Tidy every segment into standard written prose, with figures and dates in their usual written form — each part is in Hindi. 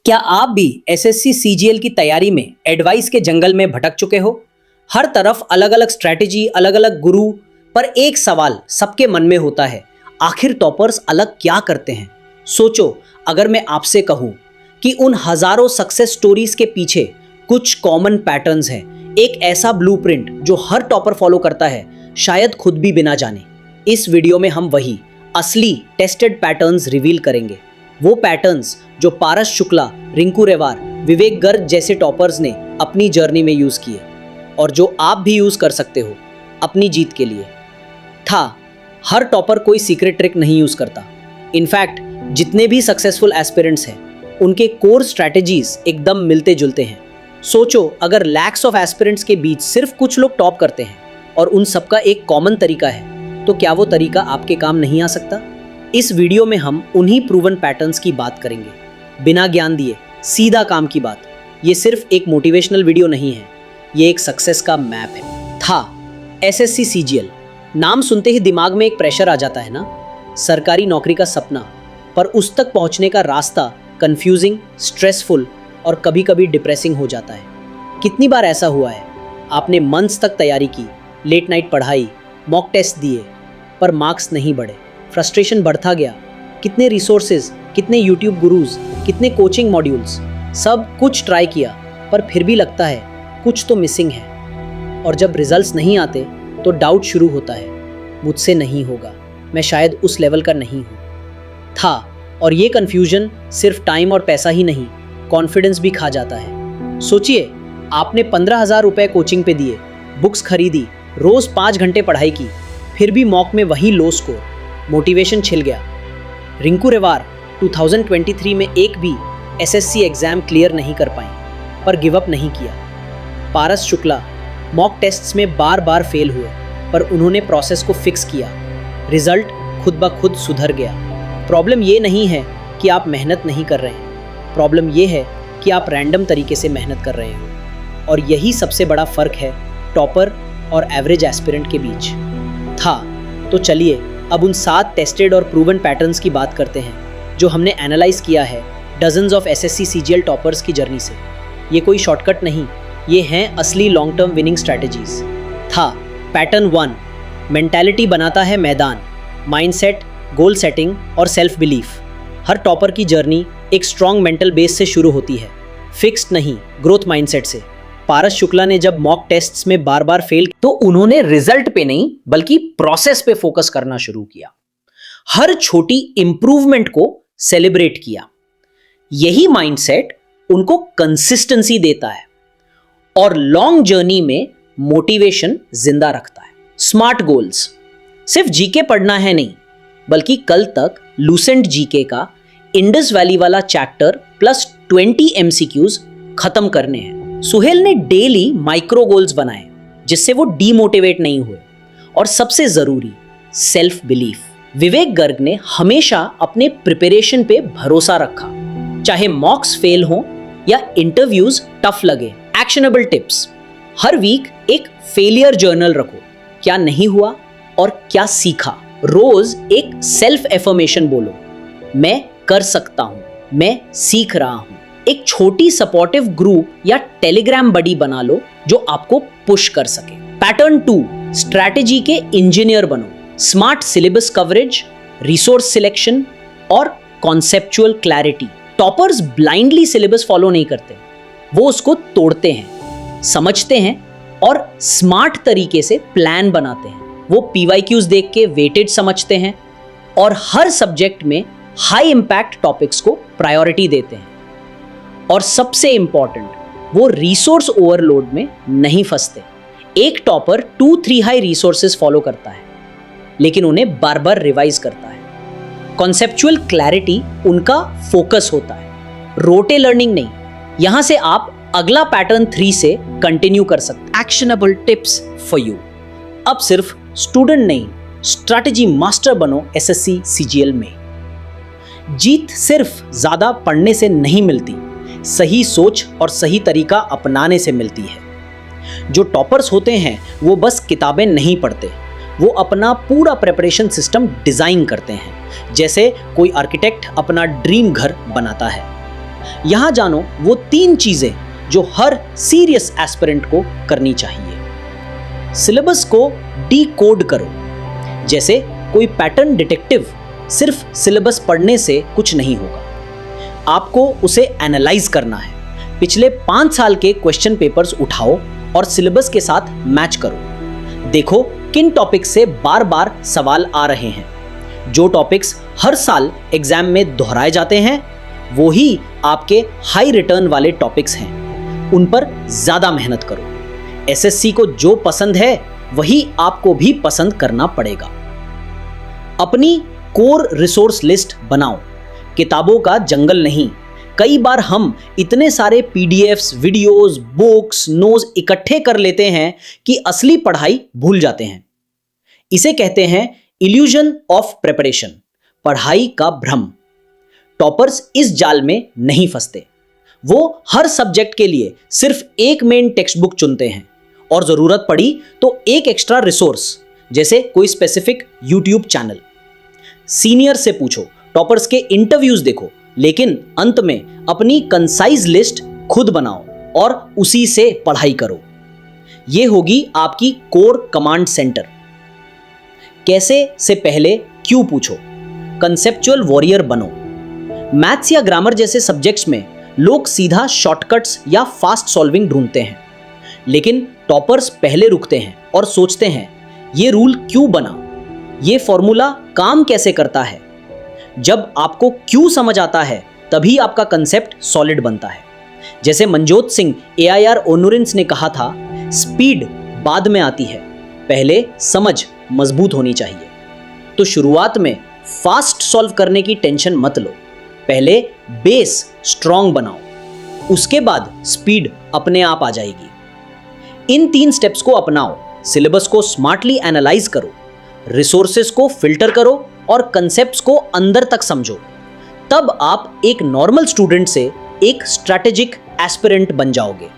क्या आप भी एसएससी सीजीएल की तैयारी में एडवाइस के जंगल में भटक चुके हो? हर तरफ अलग अलग स्ट्रैटेजी, अलग अलग गुरु, पर एक सवाल सबके मन में होता है, आखिर टॉपर्स अलग क्या करते हैं? सोचो, अगर मैं आपसे कहूं कि उन हजारों सक्सेस स्टोरीज के पीछे कुछ कॉमन पैटर्न्स हैं, एक ऐसा ब्लूप्रिंट जो हर टॉपर फॉलो करता है, शायद खुद भी बिना जाने। इस वीडियो में हम वही असली टेस्टेड पैटर्न्स रिवील करेंगे। वो पैटर्न्स जो पारस शुक्ला, रिंकू रेवार, विवेक गर्ग जैसे टॉपर्स ने अपनी जर्नी में यूज किए और जो आप भी यूज कर सकते हो अपनी जीत के लिए। हर टॉपर कोई सीक्रेट ट्रिक नहीं यूज करता। इनफैक्ट जितने भी सक्सेसफुल एस्पिरेंट्स हैं उनके कोर स्ट्रैटेजीज एकदम मिलते जुलते हैं। सोचो, अगर लैक्स ऑफ एस्पिरेंट्स के बीच सिर्फ कुछ लोग टॉप करते हैं और उन सबका एक कॉमन तरीका है, तो क्या वो तरीका आपके काम नहीं आ सकता? इस वीडियो में हम उन्हीं प्रूवन पैटर्न्स की बात करेंगे, बिना ज्ञान दिए, सीधा काम की बात। ये सिर्फ एक मोटिवेशनल वीडियो नहीं है, ये एक सक्सेस का मैप है। एसएससी सीजीएल नाम सुनते ही दिमाग में एक प्रेशर आ जाता है ना, सरकारी नौकरी का सपना, पर उस तक पहुंचने का रास्ता कंफ्यूजिंग, स्ट्रेसफुल और कभी कभी डिप्रेसिंग हो जाता है। कितनी बार ऐसा हुआ है, आपने मंथ्स तक तैयारी की, लेट नाइट पढ़ाई, मॉक टेस्ट दिए, पर मार्क्स नहीं बढ़े, फ्रस्ट्रेशन बढ़ता गया। कितने रिसोर्सेज, कितने यूट्यूब गुरुज, कितने कोचिंग मॉड्यूल्स, सब कुछ ट्राई किया, पर फिर भी लगता है कुछ तो मिसिंग है। और जब रिजल्ट्स नहीं आते तो डाउट शुरू होता है, मुझसे नहीं होगा, मैं शायद उस लेवल का नहीं हूँ। और ये कन्फ्यूजन सिर्फ टाइम और पैसा ही नहीं, कॉन्फिडेंस भी खा जाता है। सोचिए, आपने 15,000 रुपए कोचिंग पे दिए, बुक्स खरीदी, रोज 5 घंटे पढ़ाई की, फिर भी मॉक में वही लो स्कोर, मोटिवेशन छिल गया। रिंकू रेवार 2023 में एक भी एसएससी एग्जाम क्लियर नहीं कर पाई, पर गिव अप नहीं किया। पारस शुक्ला मॉक टेस्ट्स में बार बार फेल हुए, पर उन्होंने प्रोसेस को फिक्स किया, रिजल्ट खुद ब खुद सुधर गया। प्रॉब्लम ये नहीं है कि आप मेहनत नहीं कर रहे हैं, प्रॉब्लम ये है कि आप रैंडम तरीके से मेहनत कर रहे हो। और यही सबसे बड़ा फर्क है टॉपर और एवरेज एस्पिरेंट के बीच। तो चलिए अब उन 7 टेस्टेड और प्रूवन पैटर्न्स की बात करते हैं जो हमने एनालाइज किया है dozens of SSC CGL toppers की जर्नी से। ये कोई शॉर्टकट नहीं, ये हैं असली long term winning strategies. Pattern 1, mentality बनाता है मैदान, माइंडसेट, गोल सेटिंग और सेल्फ बिलीफ। हर टॉपर की जर्नी एक स्ट्रॉन्ग मेंटल बेस से शुरू होती है, फिक्स्ड नहीं, ग्रोथ माइंडसेट से। पारस शुक्ला ने जब मॉक टेस्ट्स में बार बार फेल तो उन्होंने रिजल्ट पे नहीं बल्कि प्रोसेस पे फोकस करना शुरू किया, हर छोटी इंप्रूवमेंट को सेलिब्रेट किया। यही माइंडसेट उनको कंसिस्टेंसी देता है और लॉन्ग जर्नी में मोटिवेशन जिंदा रखता है। स्मार्ट गोल्स, सिर्फ जीके पढ़ना है नहीं, बल्कि कल तक लूसेंट जीके का इंडस वैली वाला चैप्टर प्लस 20 एमसीक्यूज खत्म करने हैं। सुहेल ने डेली माइक्रो गोल्स बनाए जिससे वो डीमोटिवेट नहीं हुए। और सबसे जरूरी, सेल्फ बिलीफ। विवेक गर्ग ने हमेशा अपने प्रिपरेशन पे भरोसा रखा, चाहे मॉक्स फेल हो या इंटरव्यूज टफ लगे। एक्शनेबल टिप्स, हर वीक एक फेलियर जर्नल रखो, क्या नहीं हुआ और क्या सीखा। रोज एक सेल्फ एफर्मेशन बोलो, मैं कर सकता हूं, मैं सीख रहा हूं। एक छोटी सपोर्टिव ग्रुप या टेलीग्राम बडी बना लो जो आपको पुश कर सके। पैटर्न 2, स्ट्रैटेजी के इंजीनियर बनो। Smart syllabus coverage, resource selection और conceptual clarity. Toppers blindly syllabus follow नहीं करते, वो उसको तोड़ते हैं, समझते हैं और स्मार्ट तरीके से प्लान बनाते हैं। वो पीवाईक्यूज देख के वेटेज समझते हैं और हर सब्जेक्ट में हाई इंपैक्ट टॉपिक्स को प्रायोरिटी देते हैं। और सबसे इंपॉर्टेंट, वो रिसोर्स ओवरलोड में नहीं फंसते। एक टॉपर 2-3 हाई रिसोर्सेज फॉलो करता है, लेकिन उन्हें बार बार रिवाइज करता है। कॉन्सेप्चुअल क्लैरिटी उनका फोकस होता है, रोटे लर्निंग नहीं। यहां से आप अगला पैटर्न 3 से कंटिन्यू कर सकते। Actionable tips for you. अब सिर्फ स्टूडेंट नहीं, स्ट्रैटेजी मास्टर बनो एसएससी सीजीएल में। जीत सिर्फ ज्यादा पढ़ने से नहीं मिलती, सही सोच और सही तरीका अपनाने से मिलती है। जो टॉपर्स होते हैं वो बस किताबें नहीं पढ़ते, वो अपना पूरा प्रिपरेशन सिस्टम डिजाइन करते हैं, जैसे कोई आर्किटेक्ट अपना ड्रीम घर बनाता है। यहां जानो वो 3 चीजें जो हर सीरियस एस्पिरेंट को करनी चाहिए। सिलेबस को डीकोड करो। जैसे कोई पैटर्न डिटेक्टिव सिर्फ सिलेबस पढ़ने से कुछ नहीं होगा, आपको उसे एनालाइज करना है। पिछले 5 साल के क्वेश्चन पेपर्स उठाओ और सिलेबस के साथ मैच करो। देखो किन टॉपिक्स से बार बार सवाल आ रहे हैं। जो टॉपिक्स हर साल एग्जाम में दोहराए जाते हैं वो ही आपके हाई रिटर्न वाले टॉपिक्स हैं, उन पर ज्यादा मेहनत करो। एसएससी को जो पसंद है वही आपको भी पसंद करना पड़ेगा। अपनी कोर रिसोर्स लिस्ट बनाओ, किताबों का जंगल नहीं। कई बार हम इतने सारे पीडीएफ्स, वीडियोस, बुक्स, नोट्स इकट्ठे कर लेते हैं कि असली पढ़ाई भूल जाते हैं। इसे कहते हैं इल्यूजन ऑफ प्रिपरेशन, पढ़ाई का भ्रम। टॉपर्स इस जाल में नहीं फंसते। वो हर सब्जेक्ट के लिए सिर्फ एक मेन टेक्स्ट बुक चुनते हैं और जरूरत पड़ी तो एक एक्स्ट्रा रिसोर्स, जैसे कोई स्पेसिफिक यूट्यूब चैनल। सीनियर से पूछो, टॉपर्स के इंटरव्यूज देखो, लेकिन अंत में अपनी कंसाइज लिस्ट खुद बनाओ और उसी से पढ़ाई करो। यह होगी आपकी कोर कमांड सेंटर। कैसे से पहले क्यों पूछो, कंसेप्चुअल वॉरियर बनो। मैथ्स या ग्रामर जैसे सब्जेक्ट्स में लोग सीधा शॉर्टकट्स या फास्ट सॉल्विंग ढूंढते हैं, लेकिन टॉपर्स पहले रुकते हैं और सोचते हैं ये रूल क्यों बना, ये फॉर्मूला काम कैसे करता है। जब आपको क्यों समझ आता है तभी आपका कंसेप्ट सॉलिड बनता है। जैसे मनजोत सिंह AIR ओनुरिंस ने कहा था, स्पीड बाद में आती है, पहले समझ मजबूत होनी चाहिए। तो शुरुआत में फास्ट सॉल्व करने की टेंशन मत लो, पहले बेस स्ट्रॉन्ग बनाओ, उसके बाद स्पीड अपने आप आ जाएगी। इन 3 स्टेप्स को अपनाओ। सिलेबस को स्मार्टली एनालाइज करो, रिसोर्सेस को फिल्टर करो और कंसेप्ट्स को अंदर तक समझो। तब आप एक नॉर्मल स्टूडेंट से एक स्ट्रैटेजिक एस्पिरेंट बन जाओगे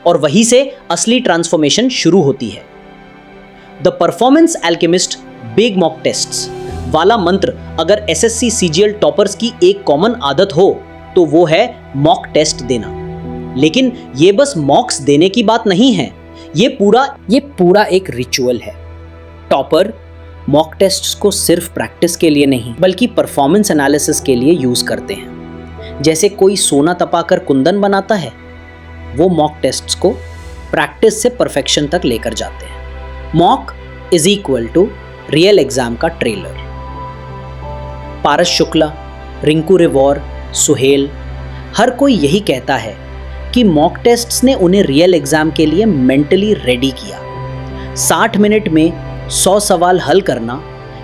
और वहीं से असली ट्रांसफॉर्मेशन शुरू होती है। The performance alchemist big mock tests वाला मंत्र अगर एसएससी सीजीएल टॉपर्स की एक कॉमन आदत हो तो वो है मॉक टेस्ट देना। लेकिन ये बस मॉक्स देने की बात नहीं है, ये पूरा एक रिचुअल है। टॉपर मॉक टेस्ट्स को सिर्फ प्रैक्टिस के लिए नहीं बल्कि परफॉर्मेंस एनालिसिस के लिए यूज करते हैं। जैसे कोई सोना तपाकर कुंदन बनाता है, वो मॉक टेस्ट्स को प्रैक्टिस से परफेक्शन तक लेकर जाते हैं। Mock is equal to real exam का ट्रेलर। पारस शुक्ला, रिंकू रिवॉर, सुहेल, हर कोई यही कहता है कि मॉक टेस्ट्स ने उन्हें रियल एग्जाम के लिए मेंटली रेडी किया। 60 मिनट में 100 सवाल हल करना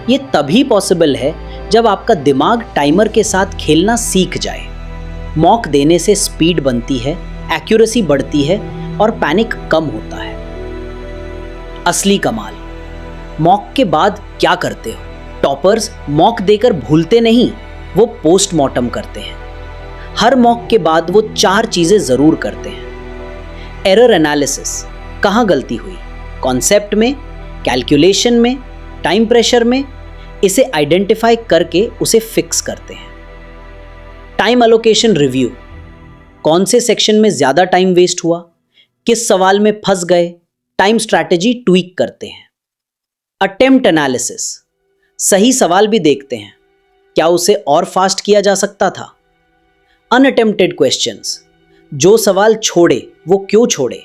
ये तभी पॉसिबल है जब आपका दिमाग टाइमर के साथ खेलना सीख जाए। मॉक देने से स्पीड बनती है, एक्यूरेसी बढ़ती है और पैनिक कम होता है। असली कमाल, मॉक के बाद क्या करते हो? टॉपर्स मॉक देकर भूलते नहीं, वो पोस्टमार्टम करते हैं। हर मॉक के बाद वो 4 चीजें जरूर करते हैं। एरर एनालिसिस, कहाँ गलती हुई, कॉन्सेप्ट में, कैलकुलेशन में, टाइम प्रेशर में, इसे आइडेंटिफाई करके उसे फिक्स करते हैं। टाइम एलोकेशन रिव्यू, कौन से सेक्शन में ज्यादा टाइम वेस्ट हुआ, किस सवाल में फंस गए, टाइम स्ट्रैटेजी ट्वीक करते हैं। अटेम्प्ट एनालिसिस, सही सवाल भी देखते हैं, क्या उसे और फास्ट किया जा सकता था। अनअटेम्प्टेड क्वेश्चंस, जो सवाल छोड़े वो क्यों छोड़े,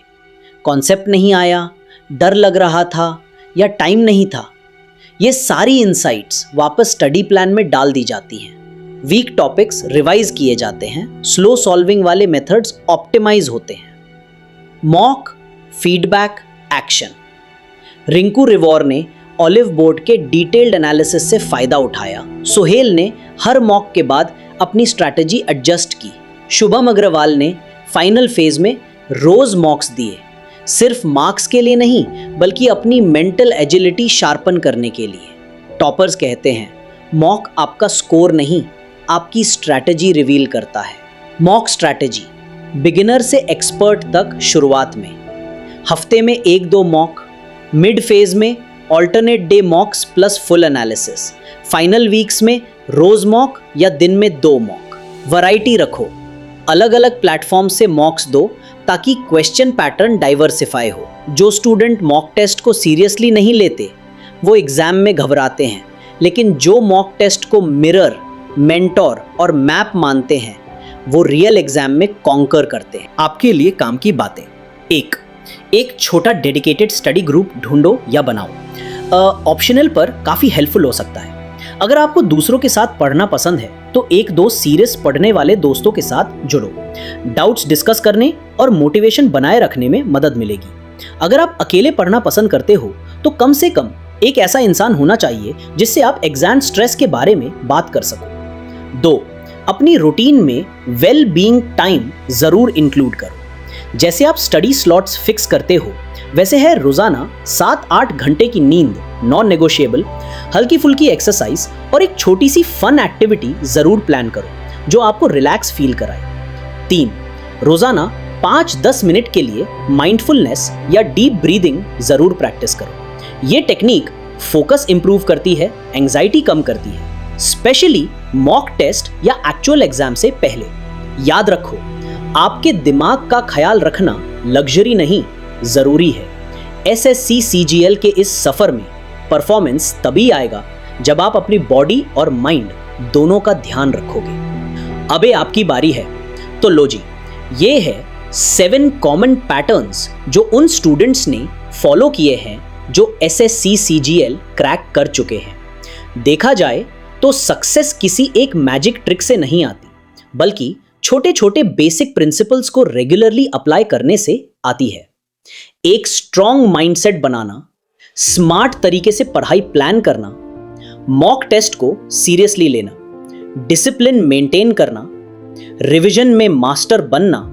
कॉन्सेप्ट नहीं आया, डर लग रहा था या टाइम नहीं था। ये सारी इनसाइट्स वापस स्टडी प्लान में डाल दी जाती हैं। वीक टॉपिक्स रिवाइज किए जाते हैं, स्लो सॉल्विंग वाले मेथड्स ऑप्टिमाइज होते हैं। Mock, feedback, action. रिंकू रिवॉर ने ऑलिव बोर्ड के डिटेल्ड एनालिसिस से फायदा उठाया। सुहेल ने हर मॉक के बाद अपनी स्ट्रैटेजी एडजस्ट की। शुभम अग्रवाल ने फाइनल फेज में रोज मॉक्स दिए, सिर्फ मार्क्स के लिए नहीं बल्कि अपनी मेंटल एजिलिटी शार्पन करने के लिए। टॉपर्स कहते हैं मॉक आपका स्कोर नहीं, आपकी स्ट्रैटेजी रिवील करता है। मॉक स्ट्रैटेजी, बिगिनर से एक्सपर्ट तक शुरुआत में, हफ्ते में 1-2 मॉक, मिड फेज में alternate day मॉक्स plus full analysis, final weeks में रोज मॉक या दिन में 2 मॉक। वैरायटी रखो, अलग अलग प्लेटफॉर्म से मॉक्स दो ताकि क्वेश्चन पैटर्न डाइवर्सिफाई हो। जो स्टूडेंट मॉक टेस्ट को सीरियसली नहीं लेते वो एग्जाम में घबराते हैं, लेकिन जो मॉक टेस्ट को मिरर, मेंटोर और मैप मानते हैं वो रियल एग्जाम में कॉन्कर करते हैं। आपके लिए काम की बातें। एक छोटा डेडिकेटेड स्टडी ग्रुप ढूंढो या बनाओ। ऑप्शनल पर काफ़ी हेल्पफुल हो सकता है। अगर आपको दूसरों के साथ पढ़ना पसंद है तो एक दो सीरियस पढ़ने वाले दोस्तों के साथ जुड़ो। डाउट्स डिस्कस करने और मोटिवेशन बनाए रखने में मदद मिलेगी। अगर आप अकेले पढ़ना पसंद करते हो तो कम से कम एक ऐसा इंसान होना चाहिए जिससे आप एग्जाम स्ट्रेस के बारे में बात कर सको। 2. अपनी रूटीन में वेल बीइंग टाइम जरूर इंक्लूड करो। जैसे आप स्टडी स्लॉट्स फिक्स करते हो वैसे है रोजाना 7-8 घंटे की नींद नॉन नेगोशिएबल, हल्की फुल्की एक्सरसाइज और एक छोटी सी फन एक्टिविटी जरूर प्लान करो जो आपको रिलैक्स फील कराए। 3. रोजाना 5-10 मिनट के लिए माइंडफुलनेस या डीप ब्रीदिंग जरूर प्रैक्टिस करो। ये टेक्निक फोकस इंप्रूव करती है, एंजाइटी कम करती है, स्पेशली मॉक टेस्ट या एक्चुअल एग्जाम से पहले। याद रखो, आपके दिमाग का ख्याल रखना लग्जरी नहीं, जरूरी है। SSC CGL के इस सफर में परफॉर्मेंस तभी आएगा जब आप अपनी बॉडी और माइंड दोनों का ध्यान रखोगे। अबे आपकी बारी है, तो लो जी, ये है 7 कॉमन पैटर्न्स जो उन स्टूडेंट्स ने फॉलो किए हैं जो SSC CGL क्रैक कर चुके हैं। देखा जाए तो सक्सेस किसी एक मैजिक ट्रिक से नहीं आती, बल्कि छोटे छोटे बेसिक प्रिंसिपल्स को रेगुलरली अप्लाई करने से आती है। एक स्ट्रॉन्ग माइंडसेट बनाना, स्मार्ट तरीके से पढ़ाई प्लान करना, मॉक टेस्ट को सीरियसली लेना, डिसिप्लिन मेंटेन करना, रिवीजन में मास्टर बनना,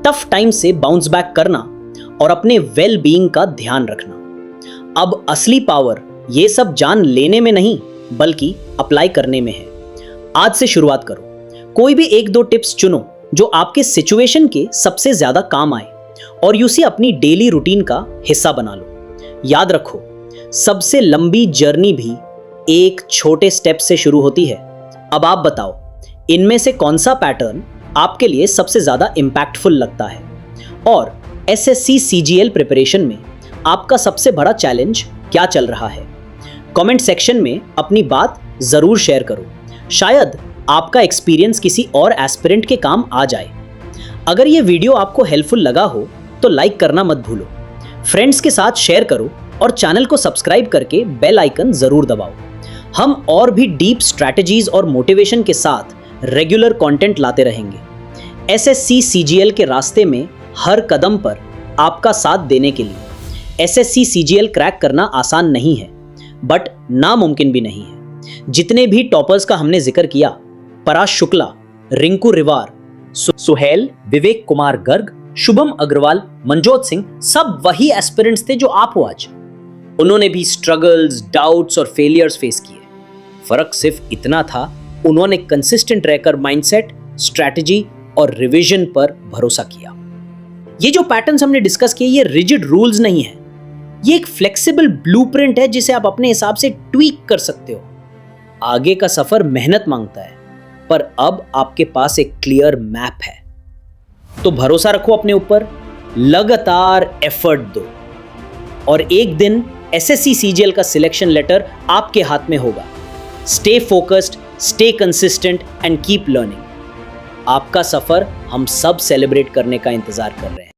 टफ टाइम से बाउंस बैक करना और अपने वेल बीइंग का ध्यान रखना। अब असली पावर ये सब जान लेने में नहीं बल्कि अप्लाई करने में है। आज से शुरुआत करो। कोई भी 1-2 टिप्स चुनो जो आपके सिचुएशन के सबसे ज्यादा काम आए और उसे अपनी डेली रूटीन का हिस्सा बना लो। याद रखो, सबसे लंबी जर्नी भी एक छोटे स्टेप से शुरू होती है। अब आप बताओ, इनमें से कौन सा पैटर्न आपके लिए सबसे ज्यादा इंपैक्टफुल लगता है? और SSC CGL प्रिपरेशन में आपका सबसे बड़ा चैलेंज क्या चल रहा है? कमेंट सेक्शन में अपनी बात जरूर शेयर करो। शायद आपका एक्सपीरियंस किसी और एस्पिरेंट के काम आ जाए। अगर ये वीडियो आपको हेल्पफुल लगा हो तो लाइक करना मत भूलो, फ्रेंड्स के साथ शेयर करो और चैनल को सब्सक्राइब करके बेल आइकन जरूर दबाओ। हम और भी डीप स्ट्रैटेजीज और मोटिवेशन के साथ रेगुलर कंटेंट लाते रहेंगे। SSC CGL के रास्ते में हर कदम पर आपका साथ देने के लिए। SSC CGL क्रैक करना आसान नहीं है, बट नामुमकिन भी नहीं है। जितने भी टॉपर्स का हमने जिक्र किया, पराश शुक्ला, रिंकू रिवार, सुहेल, विवेक कुमार गर्ग, शुभम अग्रवाल, मनजोत सिंह, सब वही एस्पिरेंट्स थे जो आप हो आज। उन्होंने भी स्ट्रगल्स, डाउट्स और फेलियर्स फेस किए। फर्क सिर्फ इतना था, उन्होंने कंसिस्टेंट रहकर माइंडसेट, स्ट्रैटेजी और रिवीजन पर भरोसा किया। ये जो पैटर्न्स हमने डिस्कस किए, ये रिजिड रूल्स नहीं है, ये एक फ्लेक्सिबल ब्लूप्रिंट है जिसे आप अपने हिसाब से ट्वीक कर सकते हो। आगे का सफर मेहनत मांगता है, पर अब आपके पास एक क्लियर मैप है। तो भरोसा रखो अपने ऊपर, लगातार एफर्ट दो और एक दिन SSC CGL का सिलेक्शन लेटर आपके हाथ में होगा। Stay focused, stay consistent and keep learning. आपका सफर हम सब सेलिब्रेट करने का इंतजार कर रहे हैं।